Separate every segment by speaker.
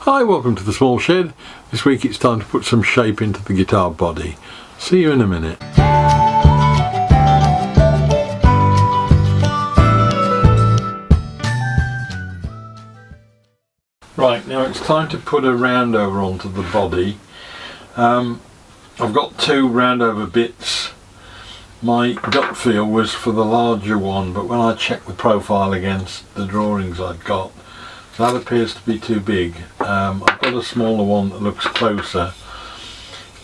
Speaker 1: Hi, welcome to the small shed. This week it's time to put some shape into the guitar body. See you in a minute. Right, now it's time to put a roundover onto the body. I've got two roundover bits. My gut feel was for the larger one, but when I checked the profile against the drawings I'd got, that appears to be too big. I've got a smaller one that looks closer.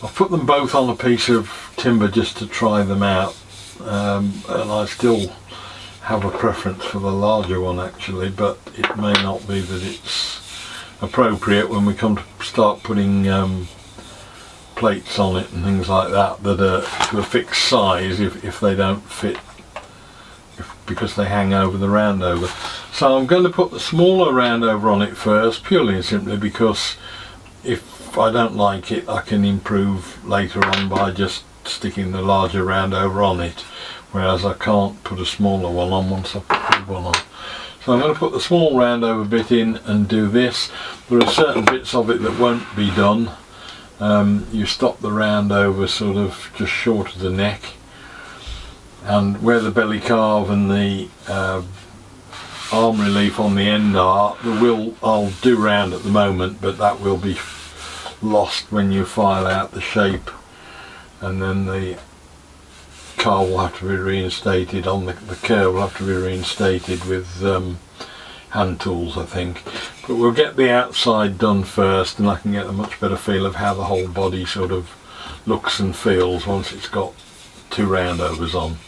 Speaker 1: I've put them both on a piece of timber just to try them out, and I still have a preference for the larger one actually, but it may not be that it's appropriate when we come to start putting plates on it and things like that that are to a fixed size if they don't fit, because they hang over the roundover. So I'm going to put the smaller roundover on it first, purely and simply because if I don't like it I can improve later on by just sticking the larger roundover on it, whereas I can't put a smaller one on once I put the big one on. So I'm going to put the small roundover bit in and do this. There are certain bits of it that won't be done. You stop the roundover sort of just short of the neck, and where the belly carve and the arm relief on the end are, I'll do round at the moment, but that will be lost when you file out the shape, and then the carve will have to be reinstated on the curve will have to be reinstated with hand tools, I think. But we'll get the outside done first, and I can get a much better feel of how the whole body sort of looks and feels once it's got two roundovers on.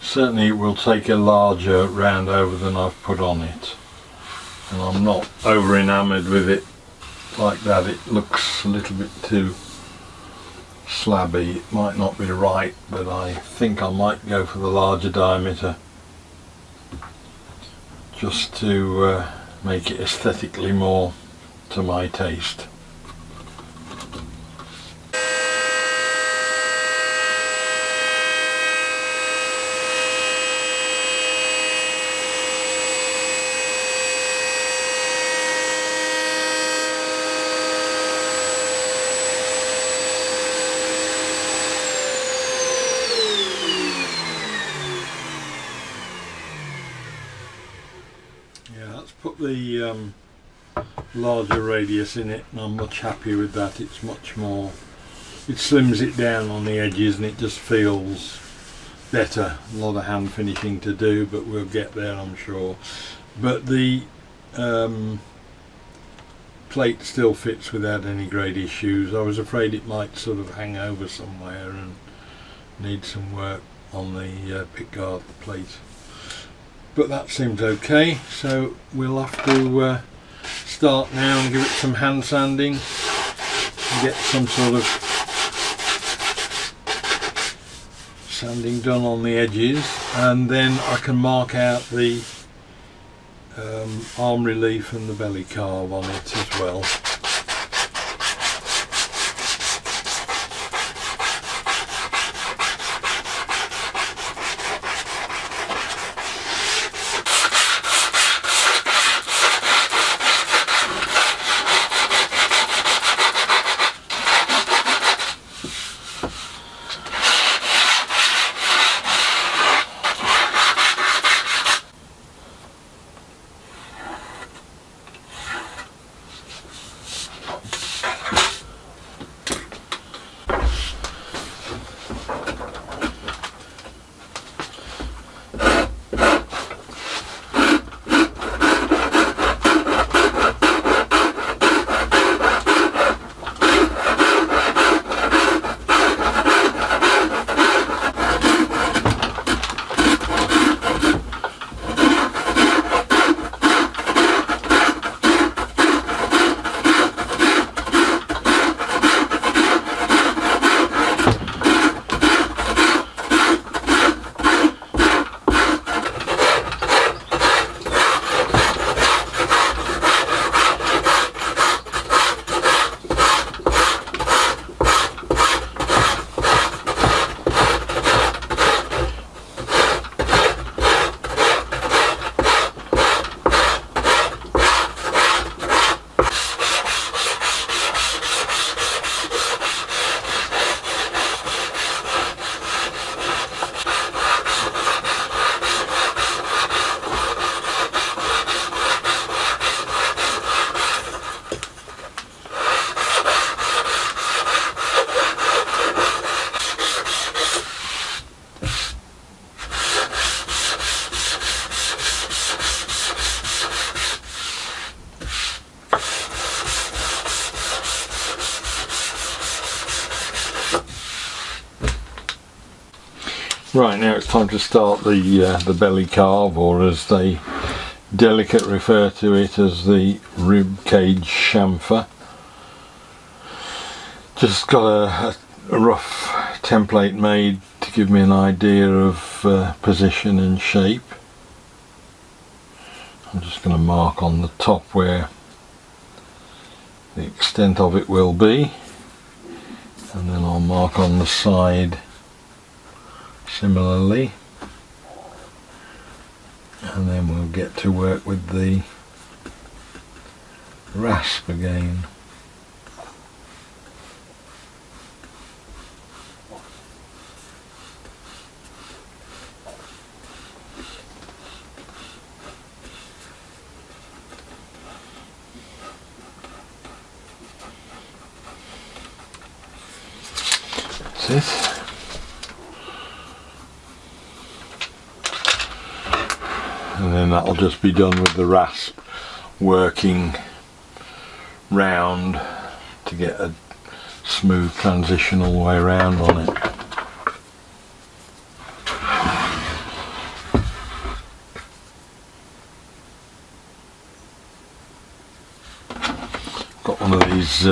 Speaker 1: Certainly it will take a larger roundover than I've put on it, and I'm not over enamoured with it like that. It looks a little bit too slabby. It might not be right, but I think I might go for the larger diameter just to make it aesthetically more to my taste. Put the larger radius in it, and I'm much happier with that. It's much more, it slims it down on the edges and it just feels better. A lot of hand finishing to do, but we'll get there, I'm sure. But the plate still fits without any great issues. I was afraid it might sort of hang over somewhere and need some work on the pickguard plate. But that seems okay, so we'll have to start now and give it some hand sanding and get some sort of sanding done on the edges, and then I can mark out the arm relief and the belly carve on it as well. Right, now it's time to start the belly carve, or as they delicate refer to it as the rib cage chamfer. Just got a rough template made to give me an idea of position and shape. I'm just going to mark on the top where the extent of it will be, and then I'll mark on the side similarly, and then we'll get to work with the rasp again. That's it. And then that'll just be done with the rasp working round to get a smooth transition all the way around on it. Got one of these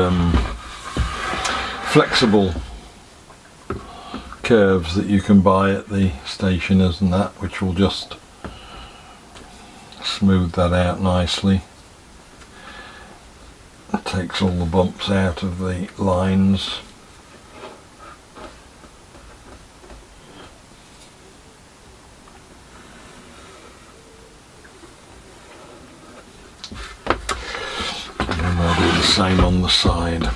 Speaker 1: flexible curves that you can buy at the stationers and that, which will just smooth that out nicely. It takes all the bumps out of the lines. And then I'll do the same on the side.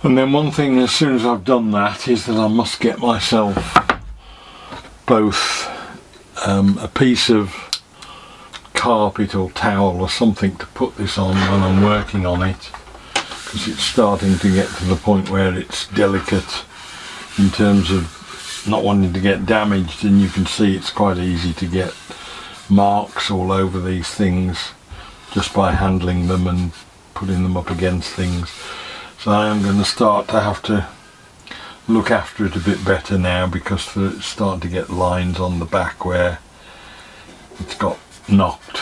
Speaker 1: And then one thing, as soon as I've done that, is that I must get myself both a piece of carpet or towel or something to put this on when I'm working on it, because it's starting to get to the point where it's delicate in terms of not wanting to get damaged, and you can see it's quite easy to get marks all over these things just by handling them and putting them up against things. So I am going to start to have to look after it a bit better now, because it's starting to get lines on the back where it's got knocked,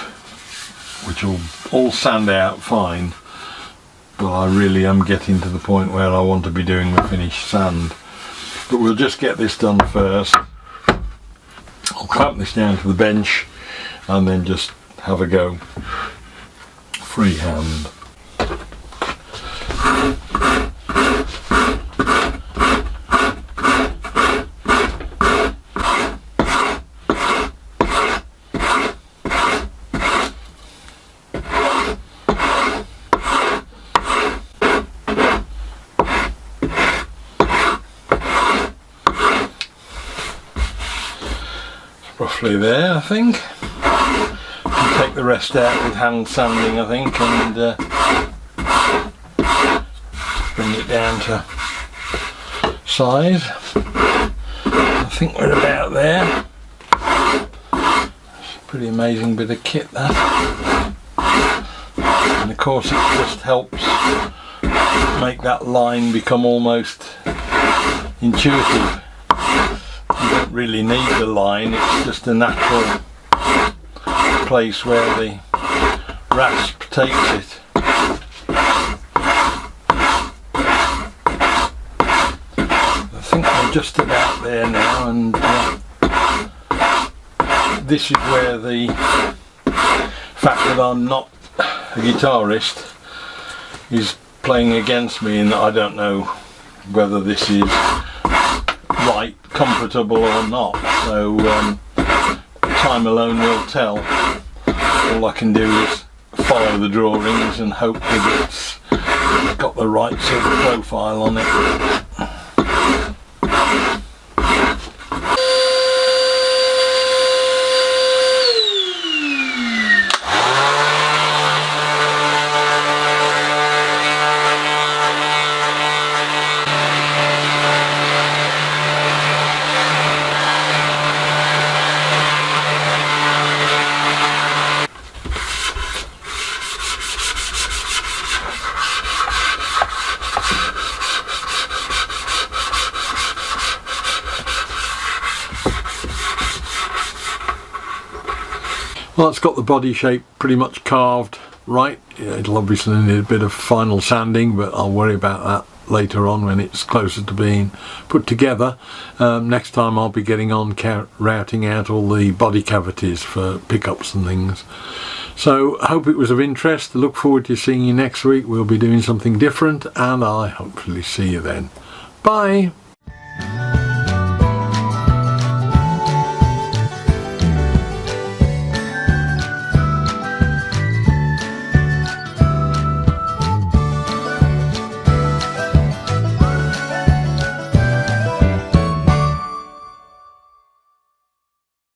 Speaker 1: which will all sand out fine, but I really am getting to the point where I want to be doing the finished sand. But we'll just get this done first. I'll clamp this down to the bench and then just have a go freehand. Roughly there, I think. I'll take the rest out with hand sanding, I think, and bring it down to size. I think we're about there. It's a pretty amazing bit of kit, that. And of course it just helps make that line become almost intuitive. You don't really need the line, it's just a natural place where the rasp takes it. I think we're just about there now, and this is where the fact that I'm not a guitarist is playing against me, in that I don't know whether this is right, comfortable or not, so time alone will tell. All I can do is follow the drawings and hope that it's got the right sort of profile on it. Well, it's got the body shape pretty much carved right. It'll obviously need a bit of final sanding, but I'll worry about that later on when it's closer to being put together. Next time I'll be getting on routing out all the body cavities for pickups and things. So I hope it was of interest. I look forward to seeing you next week. We'll be doing something different, and I hopefully see you then. Bye.